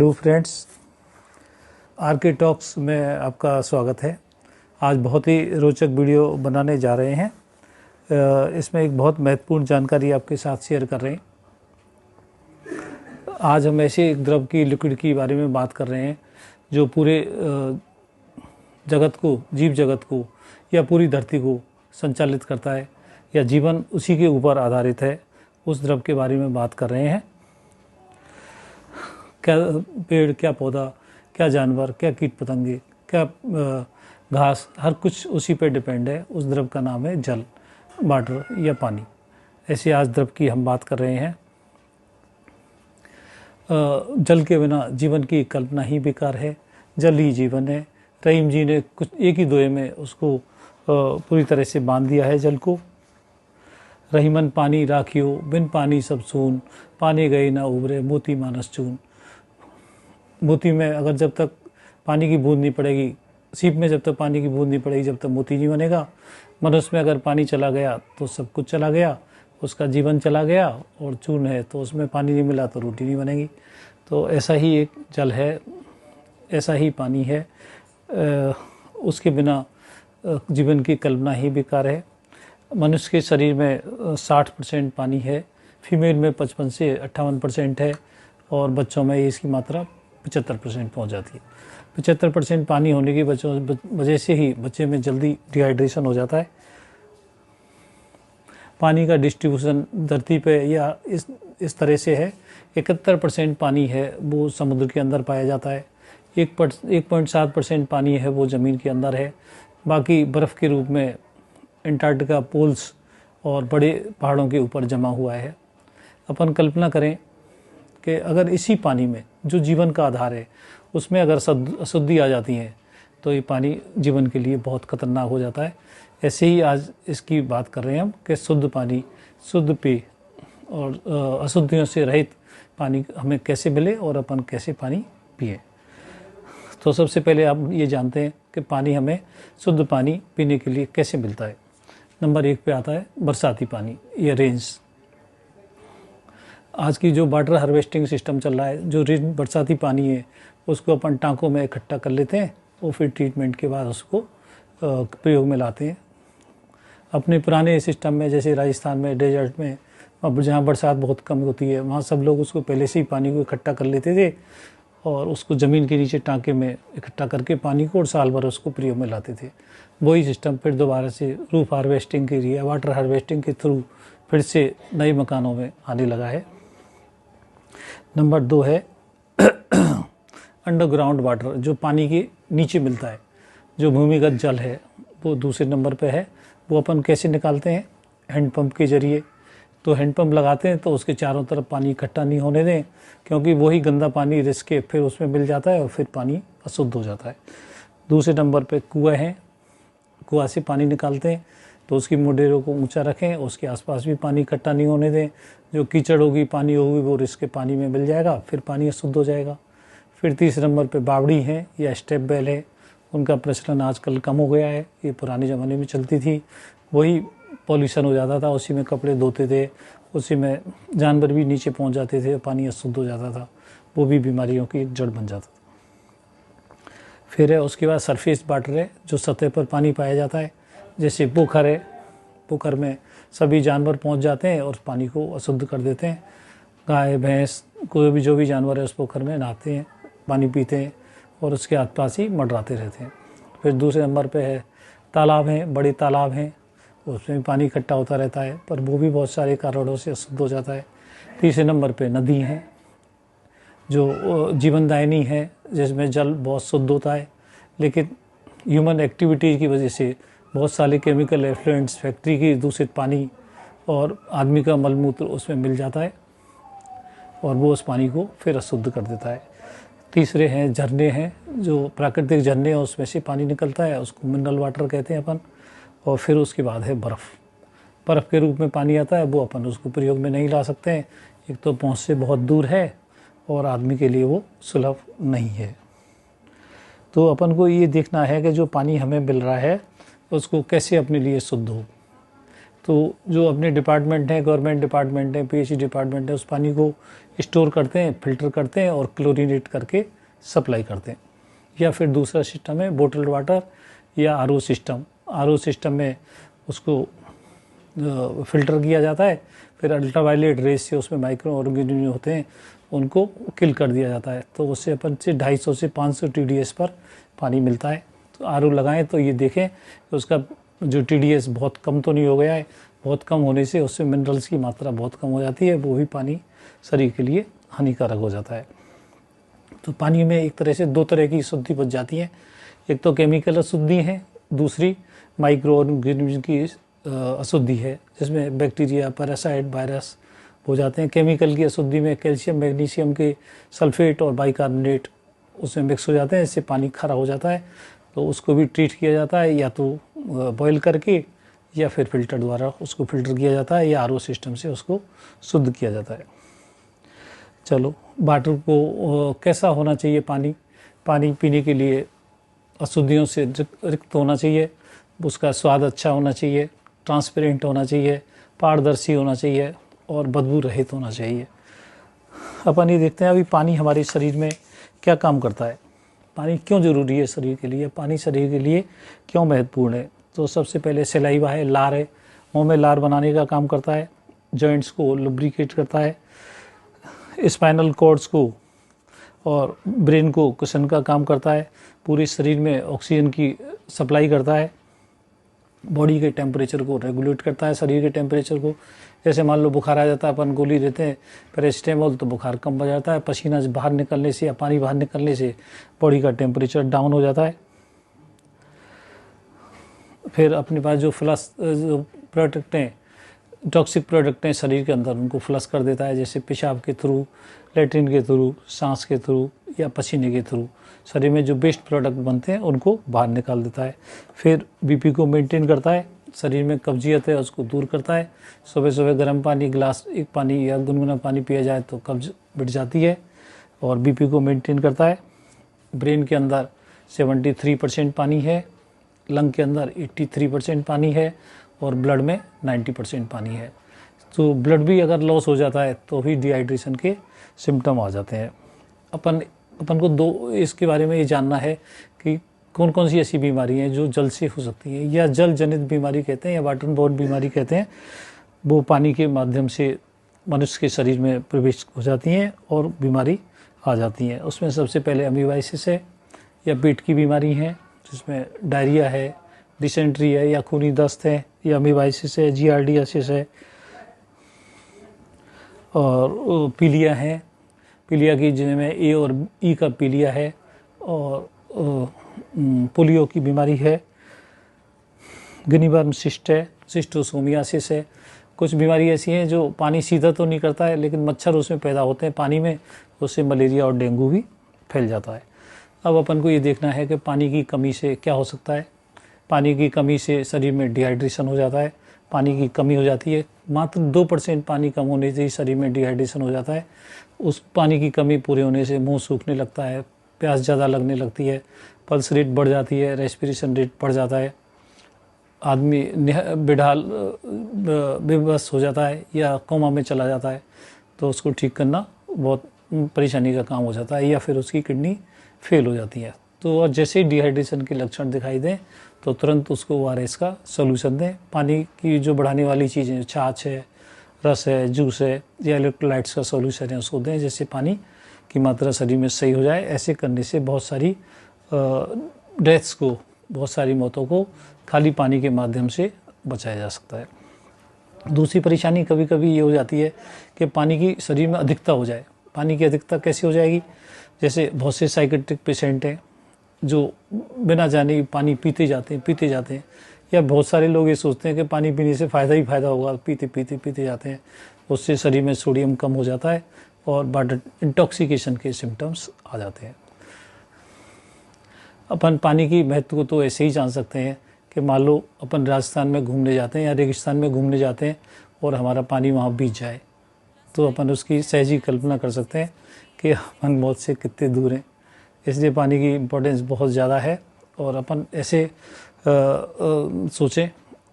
Hello friends, are के talks में आपका स्वागत है। आज बहुत ही रोचक वीडियो बनाने जा रहे हैं। इसमें एक बहुत महत्वपूर्ण जानकारी आपके साथ शेयर कर रहे हैं। आज हम ऐसे एक द्रव की लिक्विड के बारे में बात कर रहे हैं जो पूरे जगत को, जीव जगत को या पूरी धरती को संचालित करता है या जीवन उसी के ऊपर आधारित है। उस द्रव के बारे में बात कर रहे हैं। क्या पेड़, क्या पौधा, क्या जानवर, क्या कीट पतंगे, क्या घास, हर कुछ उसी पे डिपेंड है। उस द्रव का नाम है जल, वाटर या पानी। ऐसे आज द्रव की हम बात कर रहे हैं। जल के बिना जीवन की कल्पना ही बेकार है। जल ही जीवन है। रहीम जी ने कुछ एक ही दोहे में उसको पूरी तरह से बांध दिया है जल को। रहीमन पानी राखियो, बिन पानी सब सून, पानी गए ना उबरे, मोती मानस चून। मोती में अगर जब तक पानी की बूंद नहीं पड़ेगी, सीप में जब तक पानी की बूंद नहीं पड़ेगी, जब तक मोती नहीं बनेगा। मनुष्य में अगर पानी चला गया तो सब कुछ चला गया, उसका जीवन चला गया। और चून है तो उसमें पानी नहीं मिला तो रोटी नहीं बनेगी। तो ऐसा ही एक जल है, ऐसा ही पानी है। उसके बिना जीवन की कल्पना ही बेकार है। मनुष्य के शरीर में 60% पानी है, फीमेल में 55 से 58% है और बच्चों में इसकी मात्रा 75% पहुँच जाती है। 75% पानी होने की वजह से ही बच्चे में जल्दी डिहाइड्रेशन हो जाता है। पानी का डिस्ट्रीब्यूशन धरती पे या इस तरह से है। 71% पानी है वो समुद्र के अंदर पाया जाता है। 1.7% पानी है वो ज़मीन के अंदर है। बाकी बर्फ़ के रूप में अंटार्कटिका, पोल्स और बड़े पहाड़ों के ऊपर जमा हुआ है। अपन कल्पना करें कि अगर इसी पानी में जो जीवन का आधार है उसमें अगर अशुद्धि आ जाती है तो ये पानी जीवन के लिए बहुत खतरनाक हो जाता है। ऐसे ही आज इसकी बात कर रहे हैं हम कि शुद्ध पानी, शुद्ध पेय और अशुद्धियों से रहित पानी हमें कैसे मिले और अपन कैसे पानी पिए। तो सबसे पहले आप ये जानते हैं कि पानी हमें, शुद्ध पानी पीने के लिए कैसे मिलता है। नंबर 1 पे आता है बरसाती पानी या रेंज। आज की जो वाटर हार्वेस्टिंग सिस्टम चल रहा है, जो बरसाती पानी है उसको अपन टांकों में इकट्ठा कर लेते हैं और फिर ट्रीटमेंट के बाद उसको प्रयोग में लाते हैं। अपने पुराने सिस्टम में, जैसे राजस्थान में डेजर्ट में, अब जहाँ बरसात बहुत कम होती है, वहाँ सब लोग उसको पहले से ही पानी को इकट्ठा कर लेते थे और उसको ज़मीन के नीचे टांके में इकट्ठा करके पानी को और साल भर उसको प्रयोग में लाते थे। वही सिस्टम फिर दोबारा से रूफ हार्वेस्टिंग के लिए, वाटर हार्वेस्टिंग के थ्रू फिर से नए मकानों में आने लगा है। नंबर 2 है अंडरग्राउंड वाटर, जो पानी के नीचे मिलता है, जो भूमिगत जल है, वो दूसरे नंबर पे है। वो अपन कैसे निकालते हैं? हैंडपम्प के जरिए। तो हैंडपम्प लगाते हैं तो उसके चारों तरफ पानी इकट्ठा नहीं होने दें, क्योंकि वही गंदा पानी रिस के फिर उसमें मिल जाता है और फिर पानी अशुद्ध हो जाता है। दूसरे नंबर पे कुआं है। कुआं से पानी निकालते हैं तो उसकी मुंडेरों को ऊंचा रखें, उसके आसपास भी पानी इकट्ठा नहीं होने दें। जो कीचड़ होगी, पानी होगी, वो रिस के पानी में मिल जाएगा, फिर पानी अशुद्ध हो जाएगा। फिर तीसरे नंबर पे बावड़ी है या स्टेप बेल है। उनका प्रचलन आजकल कम हो गया है, ये पुराने ज़माने में चलती थी। वही पॉल्यूशन हो जाता था, उसी में कपड़े धोते थे, उसी में जानवर भी नीचे पहुंच जाते थे, पानी अशुद्ध हो जाता था, वो भी बीमारियों की जड़ बन जाता था। फिर है उसके बाद सरफेस वाटर है, जो सतह पर पानी पाया जाता है। जैसे पोखर है, पोखर में सभी जानवर पहुंच जाते हैं और पानी को अशुद्ध कर देते हैं। गाय, भैंस, कोई भी जो भी जानवर है उस पोखर में नहाते हैं, पानी पीते हैं और उसके आसपास ही मंडराते रहते हैं। फिर दूसरे नंबर पे है तालाब हैं, बड़े तालाब हैं, उसमें भी पानी इकट्ठा होता रहता है, पर वो भी बहुत सारे कारणों से अशुद्ध हो जाता है। तीसरे नंबर पे नदी हैं, जो जीवनदायिनी है, जिसमें जल बहुत शुद्ध होता है, लेकिन ह्यूमन एक्टिविटीज़ की वजह से बहुत सारे केमिकल एफ्लुएंट्स, फैक्ट्री की दूषित पानी और आदमी का मलमूत्र उसमें मिल जाता है और वो उस पानी को फिर अशुद्ध कर देता है। तीसरे हैं झरने हैं, जो प्राकृतिक झरने हैं, उसमें से पानी निकलता है, उसको मिनरल वाटर कहते हैं अपन। और फिर उसके बाद है बर्फ़ के रूप में पानी आता है, वो अपन उसको प्रयोग में नहीं ला सकते हैं। एक तो पहुँच से बहुत दूर है और आदमी के लिए वो सुलभ नहीं है। तो अपन को ये देखना है कि जो पानी हमें मिल रहा है उसको कैसे अपने लिए शुद्ध हो, तो जो अपने डिपार्टमेंट हैं, गवर्नमेंट डिपार्टमेंट हैं, पीएचई डिपार्टमेंट है, उस पानी को स्टोर करते हैं, फिल्टर करते हैं और क्लोरीनेट करके सप्लाई करते हैं। या फिर दूसरा सिस्टम है बोटल्ड वाटर या आरओ सिस्टम। आरओ सिस्टम में उसको फ़िल्टर किया जाता है, फिर अल्ट्रावायलेट रेस से उसमें माइक्रो ऑर्गेनिज्म होते हैं उनको किल कर दिया जाता है। तो उससे अपन से 250 से 500 TDS पर पानी मिलता है। तो आरओ लगाएं तो ये देखें कि उसका जो TDS बहुत कम तो नहीं हो गया है। बहुत कम होने से उससे मिनरल्स की मात्रा बहुत कम हो जाती है, वो भी पानी शरीर के लिए हानिकारक हो जाता है। तो पानी में एक तरह से दो तरह की अशुद्धि बच जाती है। एक तो केमिकल अशुद्धि है, दूसरी माइक्रो ऑर्गेनिज्म की अशुद्धि है, जिसमें बैक्टीरिया, पैरासाइट, वायरस हो जाते हैं। केमिकल की अशुद्धि में कैल्शियम, मैग्नीशियम के सल्फेट और बाइकार्बोनेट उसमें मिक्स हो जाते हैं, इससे पानी खारा हो जाता है। तो उसको भी ट्रीट किया जाता है, या तो बॉयल करके या फिर फिल्टर द्वारा उसको फिल्टर किया जाता है, या आरओ सिस्टम से उसको शुद्ध किया जाता है। चलो, वाटर को कैसा होना चाहिए पानी? पानी पीने के लिए अशुद्धियों से रिक्त होना चाहिए, उसका स्वाद अच्छा होना चाहिए, ट्रांसपेरेंट होना चाहिए, पारदर्शी होना चाहिए और बदबू रहित होना चाहिए। अपन ये देखते हैं अभी पानी हमारे शरीर में क्या काम करता है, पानी क्यों ज़रूरी है शरीर के लिए, पानी शरीर के लिए क्यों महत्वपूर्ण है। तो सबसे पहले सलाइवा है, लार है, मुँह में लार बनाने का काम करता है, जॉइंट्स को लुब्रिकेट करता है, स्पाइनल कॉर्ड्स को और ब्रेन को कुशन का काम करता है, पूरे शरीर में ऑक्सीजन की सप्लाई करता है, बॉडी के टेम्परेचर को रेगुलेट करता है, शरीर के टेम्परेचर को। जैसे मान लो बुखार आ जाता है, अपन गोली देते हैं पैरासिटामोल, तो बुखार कम हो जाता है। पसीना बाहर निकलने से या पानी बाहर निकलने से बॉडी का टेम्परेचर डाउन हो जाता है। फिर अपने पास जो फ्लश जो प्रोडक्ट हैं, टॉक्सिक प्रोडक्ट हैं शरीर के अंदर, उनको फ्लश कर देता है, जैसे पेशाब के थ्रू, लेट्रिन के थ्रू, सांस के थ्रू या पसीने के थ्रू। शरीर में जो वेस्ट प्रोडक्ट बनते हैं उनको बाहर निकाल देता है। फिर बीपी को मेंटेन करता है, शरीर में कब्जियत है उसको दूर करता है। सुबह सुबह गर्म पानी गिलास एक पानी या गुनगुना पानी पिया जाए तो कब्ज मिट जाती है और बीपी को मेंटेन करता है। ब्रेन के अंदर 73% पानी है, लंग के अंदर 83% पानी है और ब्लड में 90% पानी है। तो ब्लड भी अगर लॉस हो जाता है तो भी डिहाइड्रेशन के सिम्टम आ जाते हैं। अपन को दो इसके बारे में ये जानना है कि कौन कौन सी ऐसी बीमारी हैं जो जल से हो सकती हैं, या जल जनित बीमारी कहते हैं या वाटर बोर्न बीमारी कहते हैं। वो पानी के माध्यम से मनुष्य के शरीर में प्रवेश हो जाती हैं और बीमारी आ जाती हैं। उसमें सबसे पहले अमीबाइसिस है या पेट की बीमारी है, जिसमें डायरिया है, डिसेंट्री है या खूनी दस्त है, या अमीबाइसिस है, जियार्डियासिस है और पीलिया है। पीलिया की जिनमें ए और ई का पीलिया है, और पोलियो की बीमारी है, गिनीवर्म सिस्ट है, सिस्टोसोमियासिस है। कुछ बीमारी ऐसी हैं जो पानी सीधा तो नहीं करता है, लेकिन मच्छर उसमें पैदा होते हैं पानी में, उससे मलेरिया और डेंगू भी फैल जाता है। अब अपन को ये देखना है कि पानी की कमी से क्या हो सकता है। पानी की कमी से शरीर में डिहाइड्रेशन हो जाता है, पानी की कमी हो जाती है। मात्र 2% पानी कम होने से ही शरीर में डिहाइड्रेशन हो जाता है। उस पानी की कमी पूरे होने से मुंह सूखने लगता है, प्यास ज़्यादा लगने लगती है, पल्स रेट बढ़ जाती है, रेस्पिरेशन रेट बढ़ जाता है, आदमी बेढाल बेबस हो जाता है या कोमा में चला जाता है। तो उसको ठीक करना बहुत परेशानी का काम हो जाता है, या फिर उसकी किडनी फेल हो जाती है। तो और जैसे ही डिहाइड्रेशन के लक्षण दिखाई दें तो तुरंत उसको ORS का सोल्यूशन दें। पानी की जो बढ़ाने वाली चीज़ें, छाछ है, रस है, जूस है या इलेक्ट्रोलाइट्स का सोल्यूशन है, उसको दें, जिससे पानी की मात्रा शरीर में सही हो जाए। ऐसे करने से बहुत सारी डेथ्स को, बहुत सारी मौतों को खाली पानी के माध्यम से बचाया जा सकता है। दूसरी परेशानी कभी कभी ये हो जाती है कि पानी की शरीर में अधिकता हो जाए। पानी की अधिकता कैसे हो जाएगी? जैसे बहुत से साइकेट्रिक पेशेंट हैं जो बिना जाने पानी पीते जाते हैं, या बहुत सारे लोग ये सोचते हैं कि पानी पीने से फ़ायदा ही फ़ायदा होगा, पीते जाते हैं, उससे शरीर में सोडियम कम हो जाता है और वाटर इंटॉक्सिकेशन के सिम्टम्स आ जाते हैं। अपन पानी की महत्व को तो ऐसे ही जान सकते हैं कि मान लो अपन राजस्थान में घूमने जाते हैं या रेगिस्तान में घूमने जाते हैं और हमारा पानी वहाँ बीत जाए, तो अपन उसकी सहज ही कल्पना कर सकते हैं कि अपन मौत से कितने दूर हैं। इसलिए पानी की इम्पोर्टेंस बहुत ज़्यादा है और अपन ऐसे सोचें,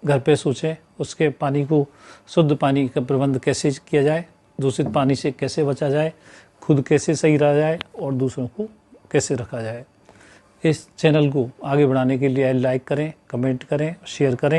घर पे सोचें, उसके पानी को, शुद्ध पानी का प्रबंध कैसे किया जाए, दूषित पानी से कैसे बचा जाए, खुद कैसे सही रहा जाए और दूसरों को कैसे रखा जाए। इस चैनल को आगे बढ़ाने के लिए लाइक करें, कमेंट करें, शेयर करें।